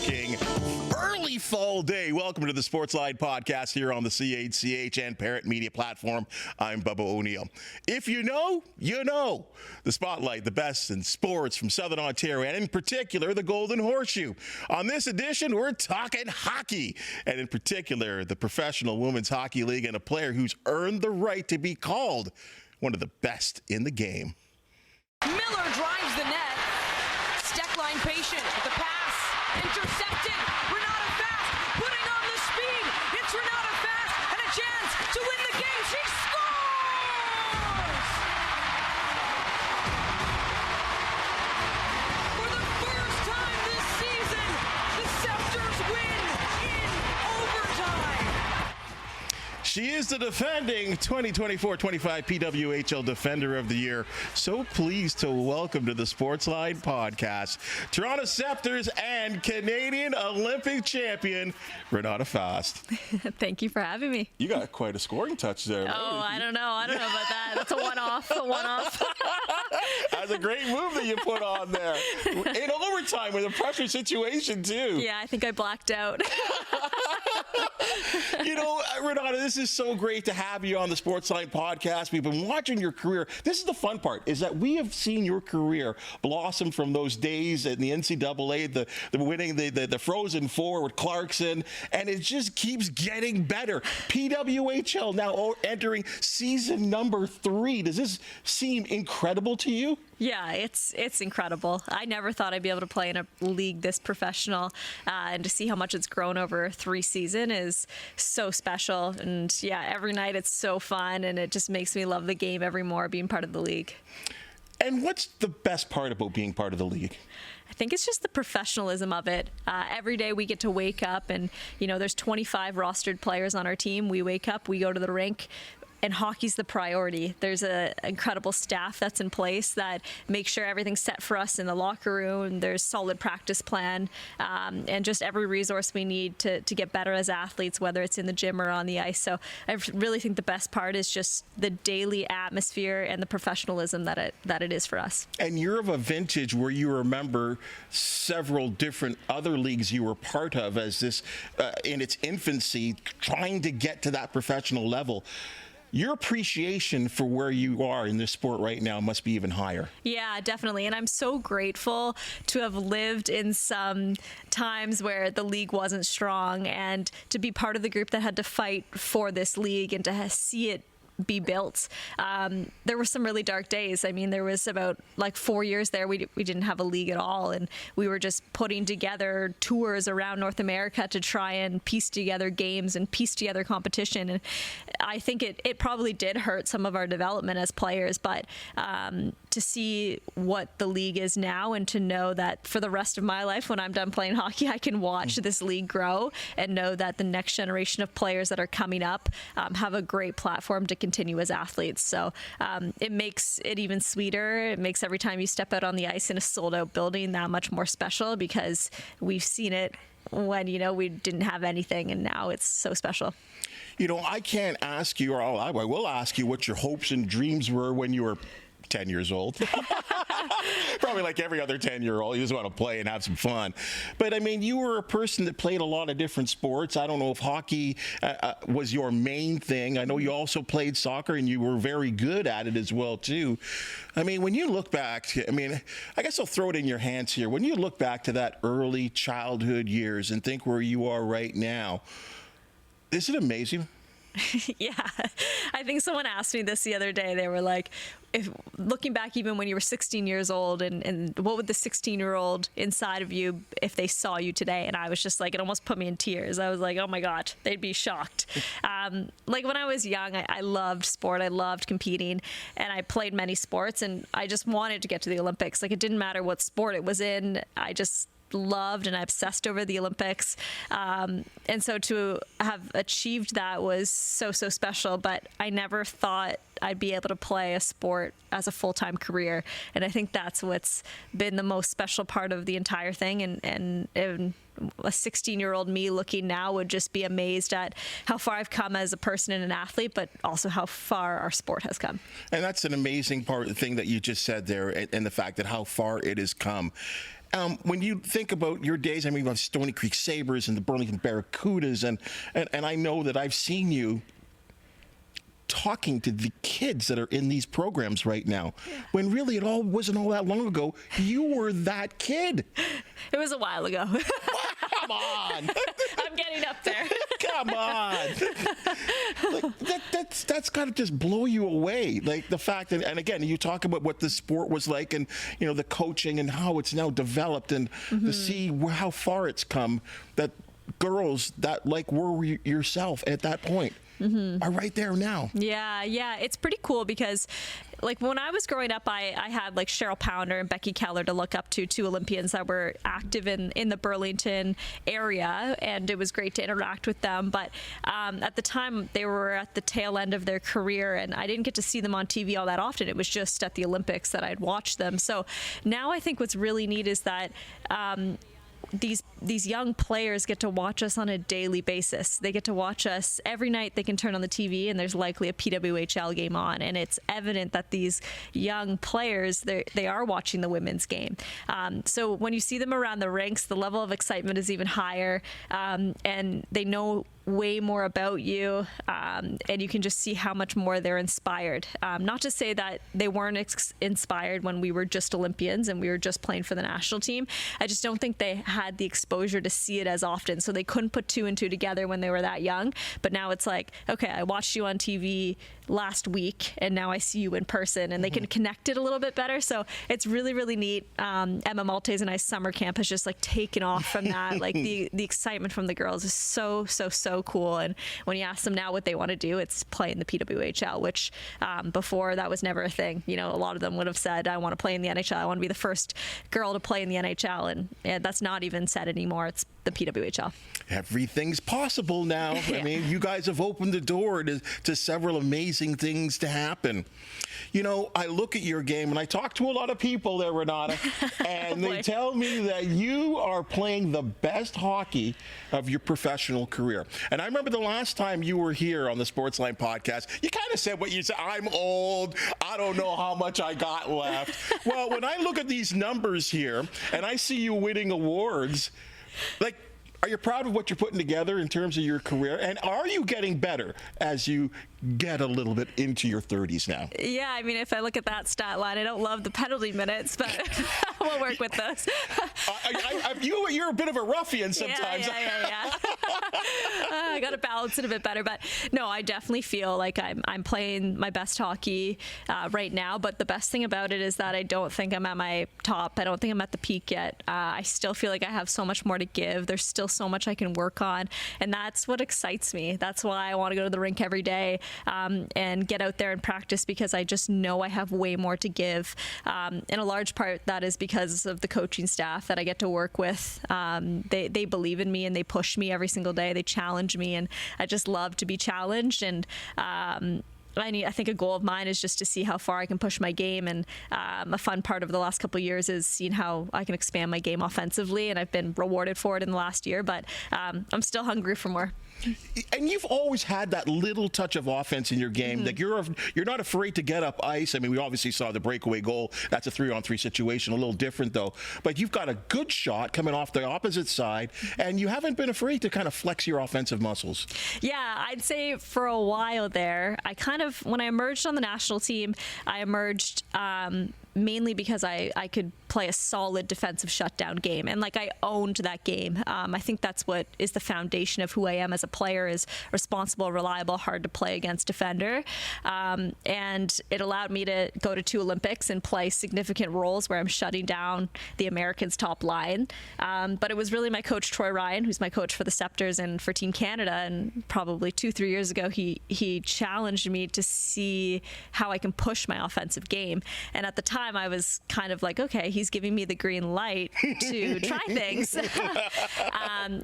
looking early fall day. Welcome to the Sportsline Podcast here on the CHCH and Parrot Media platform. I'm Bubba O'Neill. If you know, you know. The Spotlight, the best in sports from Southern Ontario, and in particular, the Golden Horseshoe. On this edition, we're talking hockey, and in particular, the Professional Women's Hockey League and a player who's earned the right to be called one of the best in the game. Miller drives the net. Steckline patient with the pass. Intercepted. Renata Fast putting on the speed. It's Renata Fast and a chance to win the game. She scores! For the first time this season, the Sceptres win in overtime. She is the defending 2024-25 PWHL Defender of the Year. So pleased to welcome to the Sportsline Podcast, Toronto Sceptres and Canadian Olympic champion, Renata Fast. Thank you for having me. You got quite a scoring touch there. Oh, I don't know about that. That's a one-off. That's a great move that you put on there. In overtime with a pressure situation, too. Yeah, I think I blacked out. You know, Renata, this is so great to have you on the Sportsline Podcast. We've been watching your career. This is the fun part, is that we have seen your career blossom from those days in the NCAA, the winning the Frozen Four with Clarkson, and it just keeps getting better. PWHL now entering season number 3. Does this seem incredible to you? Yeah, it's incredible. I never thought I'd be able to play in a league this professional, and to see how much it's grown over 3 seasons is so special. And yeah, every night it's so fun, and it just makes me love the game every more being part of the league. And what's the best part about being part of the league? I think it's just the professionalism of it. Every day we get to wake up and, there's 25 rostered players on our team. We wake up, we go to the rink, and hockey's the priority. There's an incredible staff that's in place that makes sure everything's set for us in the locker room. There's solid practice plan, and just every resource we need to get better as athletes, whether it's in the gym or on the ice. So I really think the best part is just the daily atmosphere and the professionalism that it is for us. And you're of a vintage where you remember several different other leagues you were part of as this, in its infancy, trying to get to that professional level. Your appreciation for where you are in this sport right now must be even higher. Yeah, definitely. And I'm so grateful to have lived in some times where the league wasn't strong, and to be part of the group that had to fight for this league and to see it be built. There were some really dark days. I mean, there was about 4 years there we didn't have a league at all, and we were just putting together tours around North America to try and piece together games and piece together competition. And I think it probably did hurt some of our development as players, but to see what the league is now, and to know that for the rest of my life, when I'm done playing hockey, I can watch this league grow and know that the next generation of players that are coming up have a great platform to continue as athletes. So it makes it even sweeter. It makes every time you step out on the ice in a sold-out building that much more special, because we've seen it when we didn't have anything, and now it's so special. I can't ask you, or I will ask you, what your hopes and dreams were when you were 10 years old. Probably like every other 10-year-old, you just want to play and have some fun. But I mean, you were a person that played a lot of different sports. I don't know if hockey was your main thing. I know you also played soccer, and you were very good at it as well too. I mean, when you look back, I guess I'll throw it in your hands here. When you look back to that early childhood years and think where you are right now, is it amazing? Yeah, I think someone asked me this the other day. They were like, looking back even when you were 16 years old, and what would the 16-year-old inside of you if they saw you today? And I was just like, it almost put me in tears. I was like, oh my God, they'd be shocked. When I was young, I loved sport. I loved competing, and I played many sports, and I just wanted to get to the Olympics. It didn't matter what sport it was in. I just loved and I obsessed over the Olympics. And so to have achieved that was so special, but I never thought I'd be able to play a sport as a full-time career. And I think that's what's been the most special part of the entire thing. And a 16-year-old me looking now would just be amazed at how far I've come as a person and an athlete, but also how far our sport has come. And that's an amazing thing that you just said there, and the fact that how far it has come. When you think about your days, I mean, you have Stony Creek Sabres and the Burlington Barracudas, and I know that I've seen you talking to the kids that are in these programs right now, when really it all wasn't all that long ago. You were that kid. It was a while ago. Come on. I'm getting up there. Come on. Like, that's got to just blow you away. Like the fact that, and again, you talk about what the sport was like, and you know, the coaching and how it's now developed, and to see how far it's come, that girls that like were yourself at that point are right there now. Yeah, it's pretty cool because like when I was growing up, I had like Cheryl Pounder and Becky Keller to look up to, two Olympians that were active in the Burlington area, and it was great to interact with them. But at the time, they were at the tail end of their career, and I didn't get to see them on TV all that often. It was just at the Olympics that I'd watch them. So now I think what's really neat is that these young players get to watch us on a daily basis. They get to watch us every night. They can turn on the TV and there's likely a PWHL game on, and it's evident that these young players, they are watching the women's game. So when you see them around the rinks, the level of excitement is even higher, and they know way more about you, and you can just see how much more they're inspired. Not to say that they weren't inspired when we were just Olympians and we were just playing for the national team. I just don't think they had the exposure to see it as often, so they couldn't put two and two together when they were that young. But now it's like, okay, I watched you on TV last week and now I see you in person, and they can connect it a little bit better. So it's really, really neat. Emma Maltese and I's summer camp has just like taken off from that. Like the excitement from the girls is so cool. And when you ask them now what they want to do, it's play in the PWHL, which before that was never a thing. You know, a lot of them would have said, I want to play in the NHL. I want to be the first girl to play in the NHL. And that's not even said anymore. It's the PWHL. Everything's possible now. Yeah. I mean, you guys have opened the door to several amazing things to happen. You know, I look at your game and I talk to a lot of people there, Renata, and they tell me that you are playing the best hockey of your professional career. And I remember the last time you were here on the Sportsline podcast, you kind of said what you said, I'm old, I don't know how much I got left. Well, when I look at these numbers here and I see you winning awards, like, are you proud of what you're putting together in terms of your career? And are you getting better as you get a little bit into your 30s now? Yeah, I mean, if I look at that stat line, I don't love the penalty minutes, but we'll work with those. You're a bit of a ruffian sometimes. Yeah. I got to balance it a bit better. But no, I definitely feel like I'm playing my best hockey right now. But the best thing about it is that I don't think I'm at my top. I don't think I'm at the peak yet. I still feel like I have so much more to give. There's still so much I can work on. And that's what excites me. That's why I want to go to the rink every day and get out there and practice, because I just know I have way more to give. And a large part that is because of the coaching staff that I get to work with. They believe in me and they push me every single day. They challenge me, and I just love to be challenged. And I think a goal of mine is just to see how far I can push my game, and a fun part of the last couple of years is seeing how I can expand my game offensively, and I've been rewarded for it in the last year, but I'm still hungry for more. And you've always had that little touch of offense in your game. Like you're not afraid to get up ice. I mean, we obviously saw the breakaway goal. That's a 3-on-3 situation, a little different though. But you've got a good shot coming off the opposite side, and you haven't been afraid to kind of flex your offensive muscles. Yeah, I'd say for a while there, when I emerged on the national team, I emerged mainly because I could play a solid defensive shutdown game, and like I owned that game. I think that's what is the foundation of who I am as a player, is responsible, reliable, hard to play against defender, and it allowed me to go to 2 Olympics and play significant roles where I'm shutting down the Americans' top line. But it was really my coach Troy Ryan, who's my coach for the Sceptres and for Team Canada, and probably 2-3 years ago he challenged me to see how I can push my offensive game. And at the time I was kind of like, okay, he's giving me the green light to try things.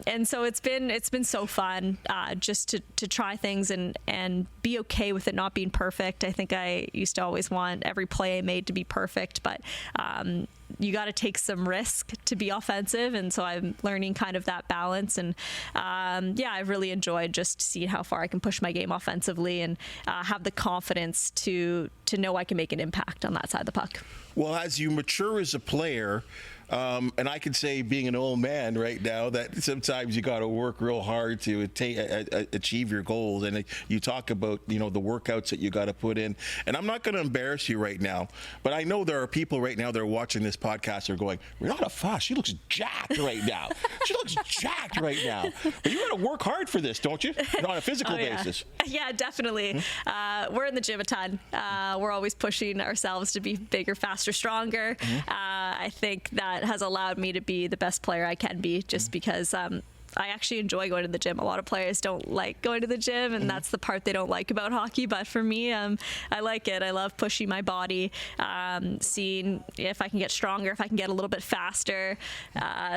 And so it's been so fun just to try things and be okay with it not being perfect. I think I used to always want every play I made to be perfect, but you got to take some risk to be offensive, and so I'm learning kind of that balance. And I've really enjoyed just seeing how far I can push my game offensively, and have the confidence to know I can make an impact on that side of the puck. Well, as you mature as a player, And I could say, being an old man right now, that sometimes you got to work real hard to achieve your goals. And you talk about, the workouts that you got to put in. And I'm not going to embarrass you right now, but I know there are people right now that are watching this podcast are going, Renata Fast, she looks jacked right now. She looks jacked right now. But you got to work hard for this, don't you? On a physical basis. Yeah, definitely. We're in the gym a ton. We're always pushing ourselves to be bigger, faster, stronger. I think that has allowed me to be the best player I can be, just because I actually enjoy going to the gym. A lot of players don't like going to the gym, and that's the part they don't like about hockey. But for me, I like it. I love pushing my body, seeing if I can get stronger, if I can get a little bit faster.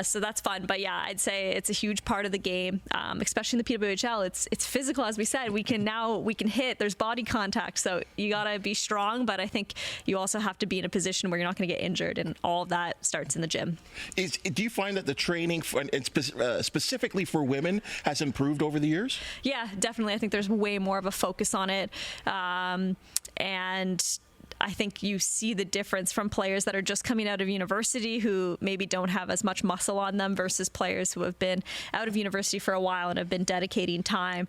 So that's fun. But yeah, I'd say it's a huge part of the game, especially in the PWHL. It's physical, as we said. We can hit. There's body contact, so you gotta be strong. But I think you also have to be in a position where you're not going to get injured, and all of that starts in the gym. Do you find that the training specifically for women has improved over the years? Yeah, definitely. I think there's way more of a focus on it. And I think you see the difference from players that are just coming out of university who maybe don't have as much muscle on them versus players who have been out of university for a while and have been dedicating time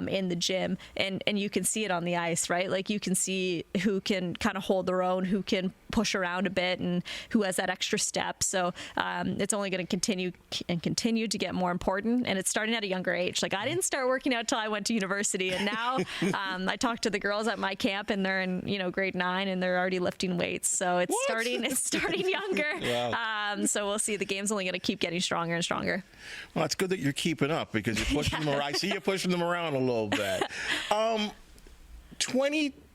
in the gym. And you can see it on the ice, right? Like, you can see who can kind of hold their own, who can push around a bit, and who has that extra step. So it's only going to continue to get more important. And it's starting at a younger age. Like, I didn't start working out till I went to university. And now I talk to the girls at my camp, and they're in, grade 9, and they're already lifting weights. So it's starting younger. Wow. So we'll see. The game's only going to keep getting stronger and stronger. Well, it's good that you're keeping up, because you're pushing them around. I see you pushing them around a little bit.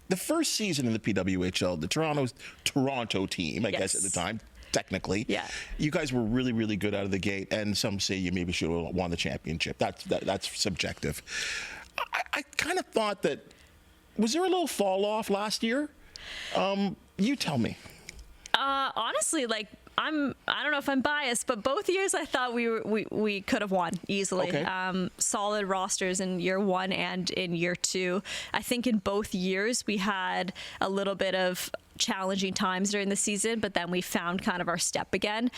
The first season in the PWHL, the Toronto team, I guess at the time, technically, you guys were really, really good out of the gate, and some say you maybe should have won the championship. That's subjective. I kind of thought that, was there a little fall off last year? You tell me. Honestly, I don't know if I'm biased, but both years I thought we could have won easily. Okay. Solid rosters in year 1 and in year 2. I think in both years we had a little bit of challenging times during the season, but then we found kind of our step again.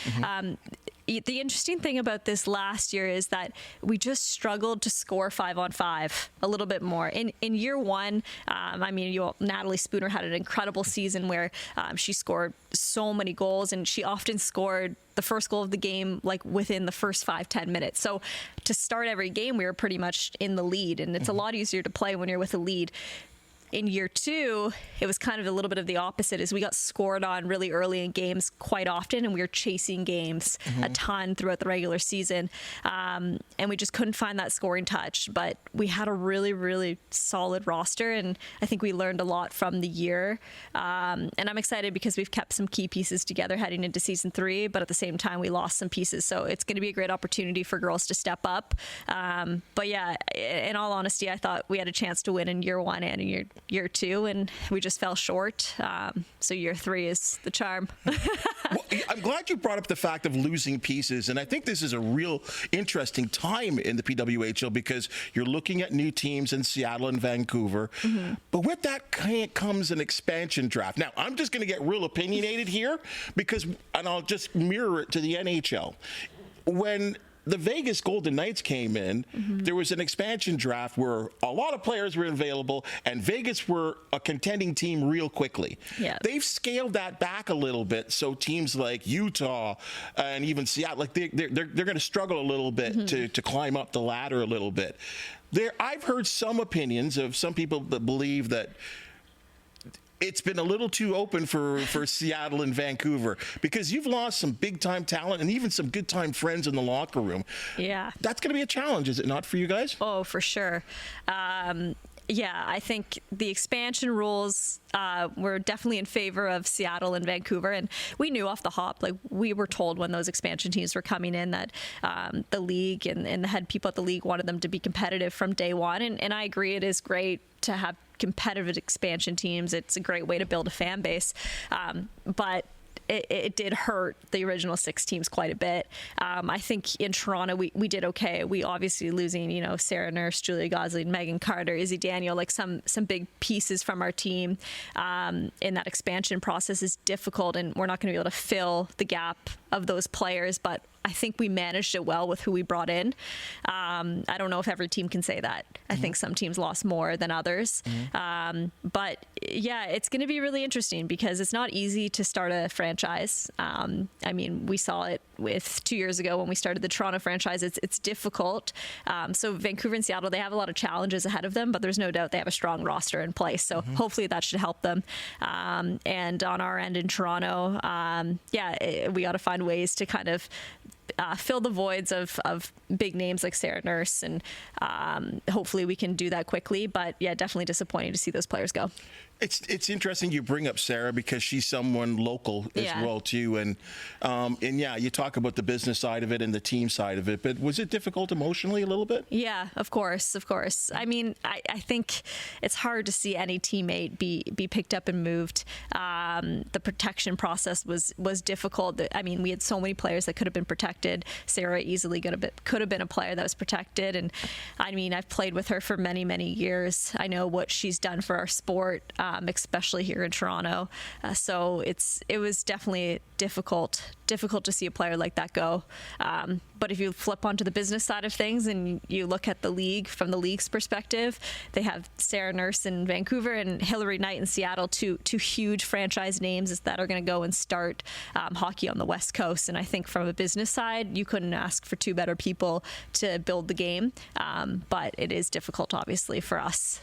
The interesting thing about this last year is that we just struggled to score 5-on-5 a little bit more. In year 1, Natalie Spooner had an incredible season where she scored so many goals, and she often scored the first goal of the game within the first 5-10 minutes. So to start every game, we were pretty much in the lead, and it's a lot easier to play when you're with a lead. In year 2, it was kind of a little bit of the opposite, as we got scored on really early in games quite often, and we were chasing games a ton throughout the regular season. And we just couldn't find that scoring touch. But we had a really, really solid roster, and I think we learned a lot from the year. And I'm excited because we've kept some key pieces together heading into season 3, but at the same time, we lost some pieces. So it's going to be a great opportunity for girls to step up. But yeah, in all honesty, I thought we had a chance to win in year 1 and in year 2, and we just fell short. So year 3 is the charm. Well, I'm glad you brought up the fact of losing pieces, and I think this is a real interesting time in the PWHL, because you're looking at new teams in Seattle and Vancouver, but with that comes an expansion draft. Now, I'm just going to get real opinionated here, and I'll just mirror it to the NHL. When the Vegas Golden Knights came in, there was an expansion draft where a lot of players were available, and Vegas were a contending team real quickly. Yeah. They've scaled that back a little bit, so teams like Utah and even Seattle, they're going to struggle a little bit to climb up the ladder a little bit. I've heard some opinions of some people that believe that it's been a little too open for Seattle and Vancouver, because you've lost some big-time talent and even some good-time friends in the locker room. Yeah. That's going to be a challenge, is it not, for you guys? Oh, for sure. Yeah, I think the expansion rules were definitely in favor of Seattle and Vancouver, and we knew off the hop, we were told when those expansion teams were coming in that the league and the head people at the league wanted them to be competitive from day one, and I agree, it is great to have competitive expansion teams. It's a great way to build a fan base, but it did hurt the original 6 teams quite a bit. I think in Toronto we did okay. We obviously losing, Sarah Nurse, Julia Gosling, Megan Carter, Izzy Daniel, like some big pieces from our team in that expansion process is difficult, and we're not going to be able to fill the gap of those players, but I think we managed it well with who we brought in. I don't know if every team can say that. I think some teams lost more than others. But yeah, it's going to be really interesting because it's not easy to start a franchise. We saw it with 2 years ago when we started the Toronto franchise. It's difficult. So Vancouver and Seattle, they have a lot of challenges ahead of them, but there's no doubt they have a strong roster in place. So hopefully that should help them. And on our end in Toronto, we got to find ways to kind of fill the voids of big names like Sarah Nurse, and hopefully we can do that quickly. But yeah, definitely disappointing to see those players go. It's interesting you bring up Sarah because she's someone local as well too, and you talk about the business side of it and the team side of it. But was it difficult emotionally a little bit? Yeah, of course. I mean, I think it's hard to see any teammate be picked up and moved. The protection process was difficult. I mean, we had so many players that could have been protected. Sarah easily could have been a player that was protected, and I mean, I've played with her for many, many years. I know what she's done for our sport. Especially here in Toronto. So it was definitely difficult to see a player like that go. But if you flip onto the business side of things and you look at the league from the league's perspective, they have Sarah Nurse in Vancouver and Hillary Knight in Seattle, two huge franchise names that are going to go and start hockey on the West Coast. And I think from a business side, you couldn't ask for 2 better people to build the game. But it is difficult, obviously, for us.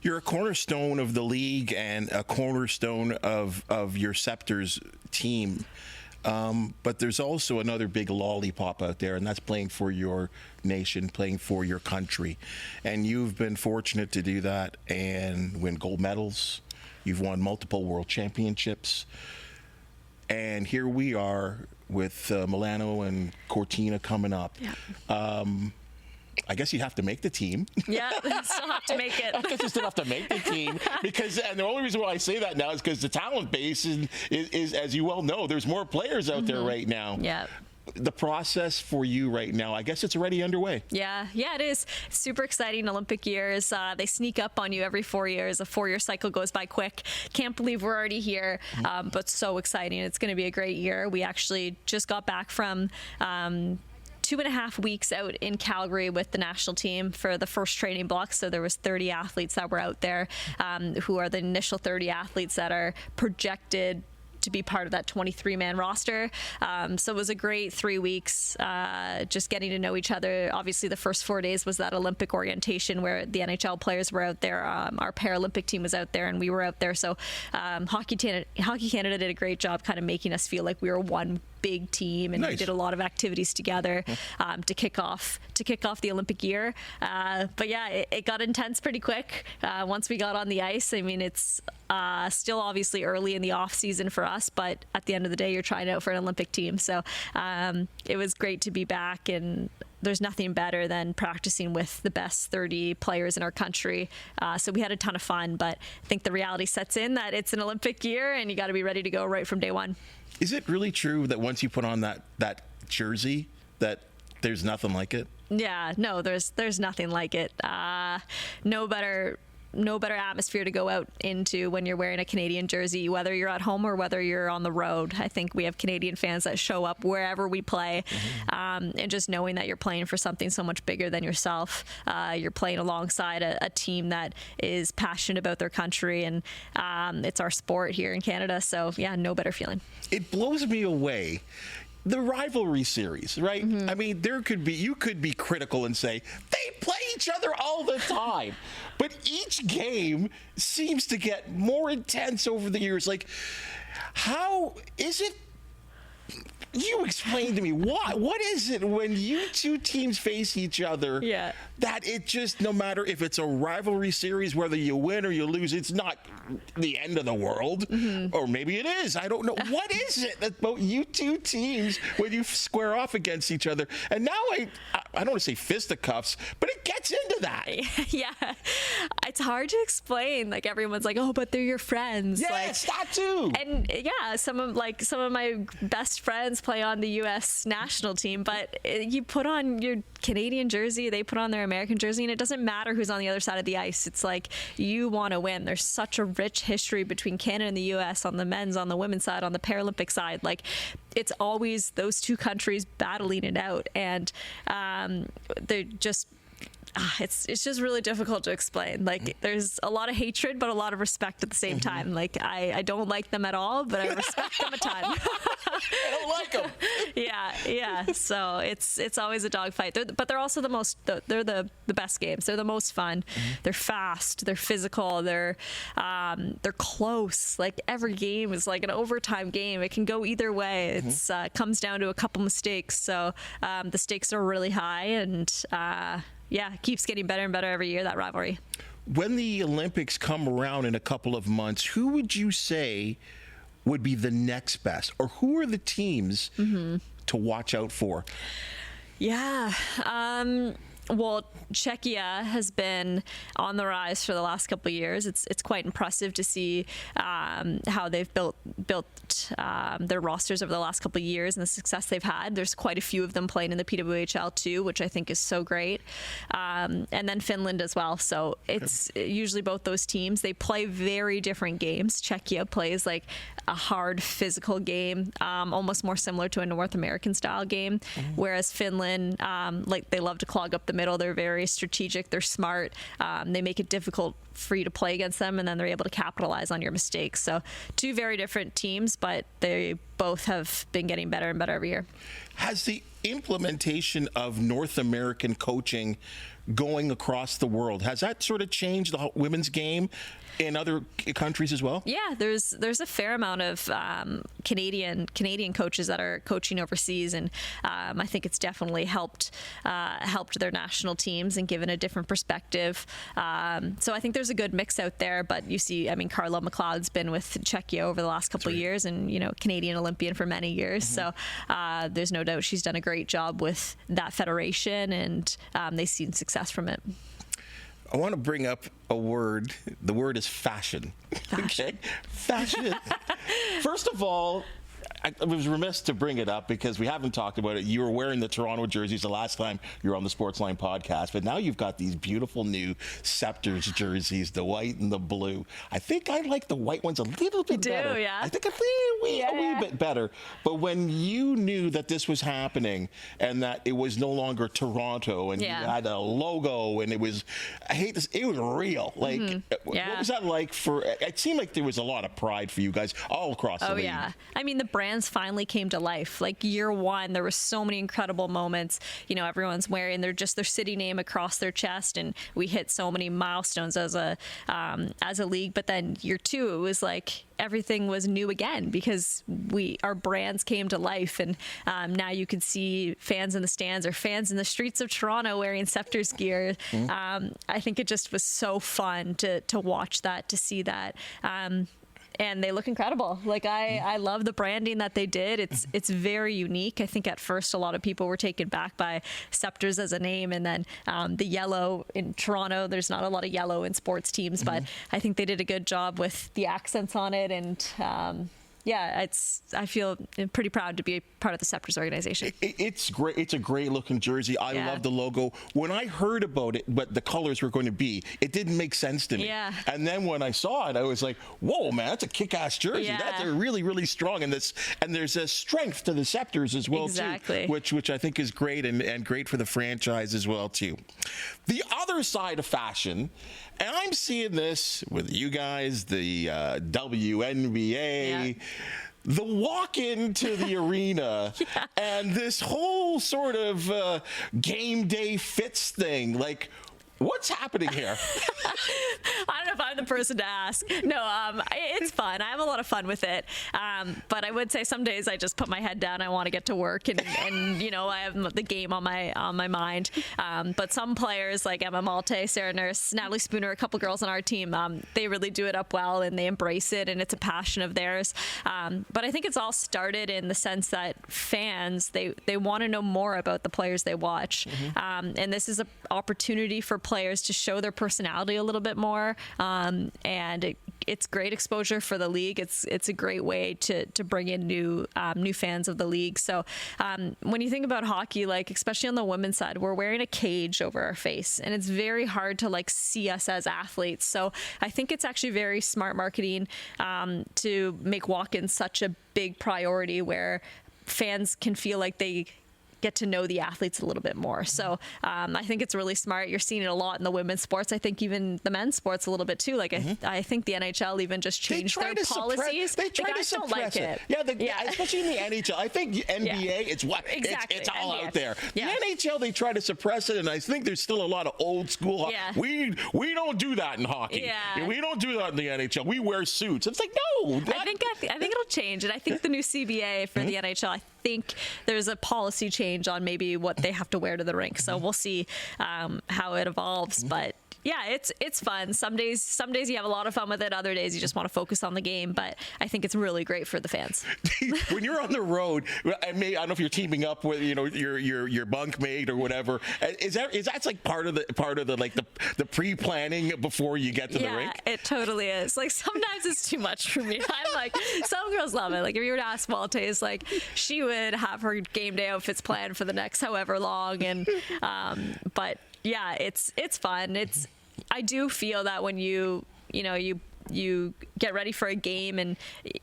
You're a cornerstone of the league and a cornerstone of your Sceptres team. But there's also another big lollipop out there, and that's playing for your nation, playing for your country. And you've been fortunate to do that and win gold medals. You've won multiple world championships. And here we are with Milano and Cortina coming up. Yeah. I guess you have to make the team. Yeah, still have to make it. I guess you still have to make the team and the only reason why I say that now is because the talent base is, as you well know, there's more players out there right now. Yeah. The process for you right now, I guess it's already underway. Yeah, it is. Super exciting Olympic years. They sneak up on you every 4 years. A 4-year cycle goes by quick. Can't believe we're already here, but so exciting. It's going to be a great year. We actually just got back from 2.5 weeks out in Calgary with the national team for the first training block. So there was 30 athletes that were out there who are the initial 30 athletes that are projected to be part of that 23-man roster. So it was a great 3 weeks, just getting to know each other. Obviously, the first 4 days was that Olympic orientation where the NHL players were out there. Our Paralympic team was out there, and we were out there. So Hockey Canada did a great job kind of making us feel like we were one big team, and we did a lot of activities together to kick off the Olympic year. But yeah, it got intense pretty quick once we got on the ice. I mean, it's still obviously early in the off season for us, but at the end of the day, you're trying out for an Olympic team. So it was great to be back, and there's nothing better than practicing with the best 30 players in our country. So we had a ton of fun, but I think the reality sets in that it's an Olympic year and you got to be ready to go right from day one. Is it really true that once you put on that jersey that there's nothing like it? Yeah, no, there's nothing like it. No better atmosphere to go out into when you're wearing a Canadian jersey, whether you're at home or whether you're on the road. I think we have Canadian fans that show up wherever we play, and just knowing that you're playing for something so much bigger than yourself. You're playing alongside a team that is passionate about their country, and it's our sport here in Canada. So yeah, no better feeling. It blows me away. The rivalry series, right? I mean, you could be critical and say they play each other all the time, but each game seems to get more intense over the years. Like, how is it? You explain to me what is it when you two teams face each other that it just, no matter if it's a rivalry series, whether you win or you lose, it's not the end of the world. Or maybe it is. I don't know. What is it about you two teams when you square off against each other? And now I don't want to say fisticuffs, but it gets into that. Yeah. It's hard to explain. Like, everyone's like, oh, but they're your friends. Yes, that too. And yeah, some of my best friends play on the U.S. national team, but you put on your Canadian jersey, they put on their American jersey, and it doesn't matter who's on the other side of the ice. It's like, you want to win. There's such a rich history between Canada and the U.S. on the men's, on the women's side, on the Paralympic side. Like, it's always those two countries battling it out, and they're just. It's just really difficult to explain. Like, there's a lot of hatred, but a lot of respect at the same time. Like, I don't like them at all, but I respect them a ton. I don't like them. Yeah. So it's always a dogfight. But they're also they're the best games. They're the most fun. They're fast. They're physical. They're close. Like, every game is like an overtime game. It can go either way. It's comes down to a couple mistakes. So the stakes are really high, and it keeps getting better and better every year, that rivalry. When the Olympics come around in a couple of months, who would you say would be the next best? Or who are the teams to watch out for? Yeah. Well, Czechia has been on the rise for the last couple of years. It's quite impressive to see how they've built their rosters over the last couple of years and the success they've had. There's quite a few of them playing in the PWHL too, which I think is so great. And then Finland as well. So it's usually both those teams. They play very different games. Czechia plays like a hard physical game, almost more similar to a North American style game, whereas Finland, like, they love to clog up the middle. They're very strategic. They're smart. They make it difficult for you to play against them, and then they're able to capitalize on your mistakes. So two very different teams, but they both have been getting better and better every year. Has the implementation of North American coaching going across the world, has that sort of changed the women's game in other countries as well? Yeah, there's a fair amount of Canadian coaches that are coaching overseas, and I think it's definitely helped their national teams and given a different perspective. So I think there's a good mix out there. But you see, I mean, Carla McLeod's been with Czechia over the last couple of years, and Canadian Olympian for many years. So there's no doubt she's done a great job with that federation, and they've seen success from it. I want to bring up a word. The word is fashion. Okay? Fashion. First of all, I was remiss to bring it up because we haven't talked about it. You were wearing the Toronto jerseys the last time you were on the Sportsline podcast, but now you've got these beautiful new Sceptres jerseys, the white and the blue. I think I like the white ones a little bit better. Yeah. I think a wee bit better. But when you knew that this was happening and that it was no longer Toronto and you had a logo and it was, I hate this, it was real. Like, what was that like for, it seemed like there was a lot of pride for you guys all across the league. Oh, yeah. I mean, the brands finally came to life. Like, year one, there were so many incredible moments. Everyone's wearing their city name across their chest, and we hit so many milestones as a league. But then year two, it was like everything was new again because our brands came to life, and now you could see fans in the stands or fans in the streets of Toronto wearing Sceptres gear. I think it just was so fun to watch that, to see that. And they look incredible. Like, I love the branding that they did. It's very unique. I think at first a lot of people were taken back by Sceptres as a name, and then the yellow in Toronto. There's not a lot of yellow in sports teams, but I think they did a good job with the accents on it, and I feel pretty proud to be a part of the Sceptres organization. It's great. It's a great looking jersey. I love the logo. When I heard about it, what the colors were going to be, it didn't make sense to me. Yeah. And then when I saw it, I was like, whoa, man, that's a kick-ass jersey. Yeah. They're really, really strong. And there's a strength to the Sceptres as well, exactly, too, which I think is great and great for the franchise as well, too. The other side of fashion, and I'm seeing this with you guys, the WNBA, the walk into the arena, and this whole sort of game day fits thing. Like, What's happening here? I don't know if I'm the person to ask. No, it's fun. I have a lot of fun with it. But I would say some days I just put my head down. I want to get to work, and I have the game on my mind. But some players like Emma Malte, Sarah Nurse, Natalie Spooner, a couple girls on our team, they really do it up well, and they embrace it, and it's a passion of theirs. But I think it's all started in the sense that fans, they want to know more about the players they watch. And this is an opportunity for players to show their personality a little bit more, and it's great exposure for the league. It's a great way to bring in new fans of the league. So when you think about hockey, like especially on the women's side, we're wearing a cage over our face, and it's very hard to like see us as athletes. So I think it's actually very smart marketing to make walk-ins such a big priority, where fans can feel like they get to know the athletes a little bit more. So I think it's really smart. You're seeing it a lot in the women's sports. I think even the men's sports a little bit too. Like I think the NHL even just changed their policies. They try to suppress it. Yeah, especially in the NHL. I think NBA, it's it's all out there. Yeah. The NHL, they try to suppress it, and I think there's still a lot of old school hockey. Yeah. We don't do that in hockey. Yeah. We don't do that in the NHL. We wear suits. It's like, no. I think it'll change, and I think the new CBA for the NHL, I think there's a policy change on maybe what they have to wear to the rink. So we'll see how it evolves. But yeah, it's fun. Some days you have a lot of fun with it. Other days you just want to focus on the game. But I think it's really great for the fans. When you're on the road, I don't know if you're teaming up with your bunkmate or whatever. Is that like part of the like the pre-planning before you get to the rink? Yeah, it totally is. Like sometimes it's too much for me. I'm like, some girls love it. Like if you were to ask Maltese, like she would have her game day outfits planned for the next however long, and but yeah, it's fun. I do feel that when you get ready for a game and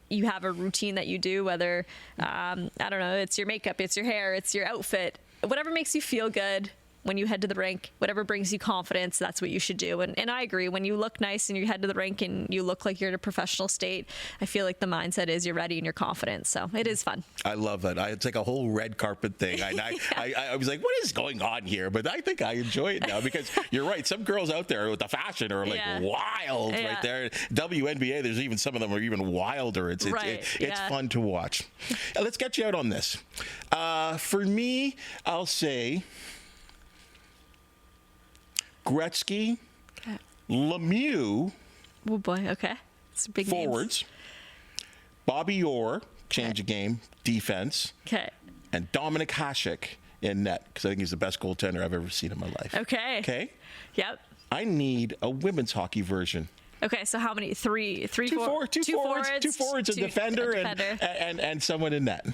you have a routine that you do, whether I don't know, it's your makeup, it's your hair, it's your outfit, whatever makes you feel good when you head to the rink, whatever brings you confidence, that's what you should do. And I agree, when you look nice and you head to the rink and you look like you're in a professional state, I feel like the mindset is you're ready and you're confident. So it is fun. I love that. It's like a whole red carpet thing. I was like, what is going on here? But I think I enjoy it now, because you're right. Some girls out there with the fashion are like wild right there. WNBA, there's even some of them are even wilder. It's fun to watch. Let's get you out on this. For me, I'll say Gretzky, Lemieux, oh boy, okay, it's big forwards, names. Bobby Orr, change of game, defense, and Dominik Hasek in net, because I think he's the best goaltender I've ever seen in my life. Okay. Yep. I need a women's hockey version. Okay, so how many? Two forwards, a defender, and someone in net.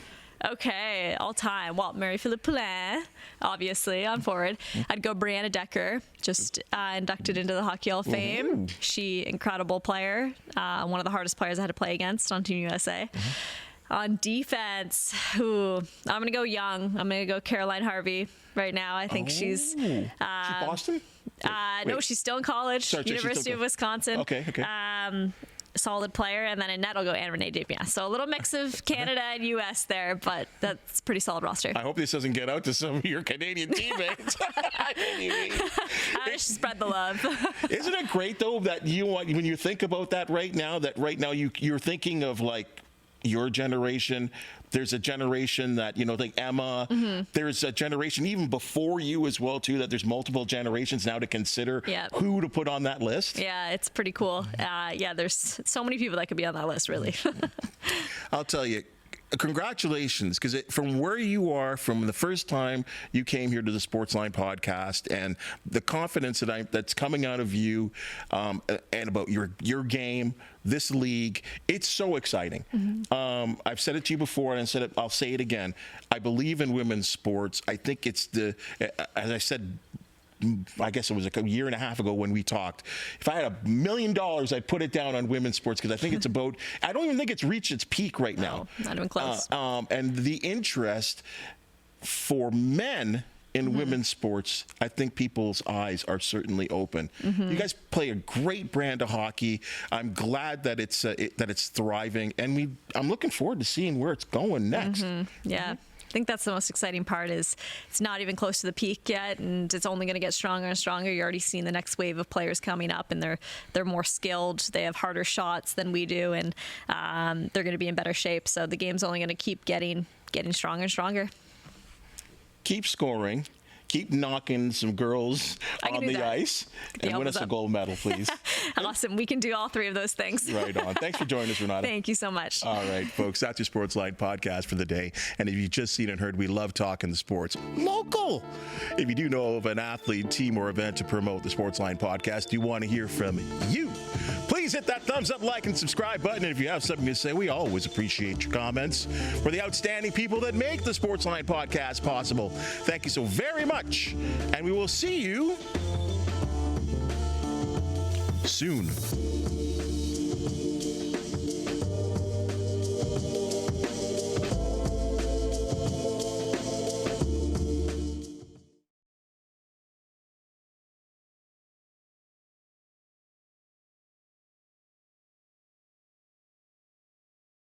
Okay, all time. Well, Marie-Philippe Poulin, obviously, on forward. I'd go Brianna Decker, just inducted into the Hockey Hall of Fame. She, incredible player. One of the hardest players I had to play against on Team USA. On defense, I'm going to go young. I'm going to go Caroline Harvey right now. I think she's... She Boston? No, she's still in college. University of Wisconsin. Okay. Solid player. And then in net, I'll go Anne-Renee Desbiens. So a little mix of Canada and U.S. there, but that's a pretty solid roster. I hope this doesn't get out to some of your Canadian teammates. Spread the love. Isn't it great, though, that when you think about that right now you're thinking of like your generation. There's a generation that, like Emma, there's a generation even before you as well, too, that there's multiple generations now to consider who to put on that list. Yeah, it's pretty cool. There's so many people that could be on that list, really. I'll tell you, congratulations, because from where you are, from the first time you came here to the Sportsline podcast, and the confidence that's coming out of you and about your game, this league, it's so exciting. I've said it to you before, and I'll say it again. I believe in women's sports. I think it's as I said, I guess it was like a year and a half ago when we talked. If I had $1 million, I'd put it down on women's sports, because I think it's about, I don't even think it's reached its peak right now. Not even close. And the interest for men in women's sports, I think people's eyes are certainly open. You guys play a great brand of hockey. I'm glad that it's thriving, and I'm looking forward to seeing where it's going next. Yeah. think that's the most exciting part. Is it's not even close to the peak yet, and it's only going to get stronger and stronger. You're already seeing the next wave of players coming up, and they're more skilled. They have harder shots than we do, and they're going to be in better shape. So the game's only going to keep getting stronger and stronger. Keep scoring. Keep knocking some girls on the ice, and win us a gold medal, please. Awesome. We can do all three of those things. Right on. Thanks for joining us, Renata. Thank you so much. All right, folks, that's your Sportsline podcast for the day. And if you've just seen and heard, we love talking the sports local. If you do know of an athlete, team, or event to promote the Sportsline podcast, you want to hear from you, please hit that thumbs up, like, and subscribe button. And if you have something to say, we always appreciate your comments. We're the outstanding people that make the Sportsline podcast possible. Thank you so very much. And we will see you soon.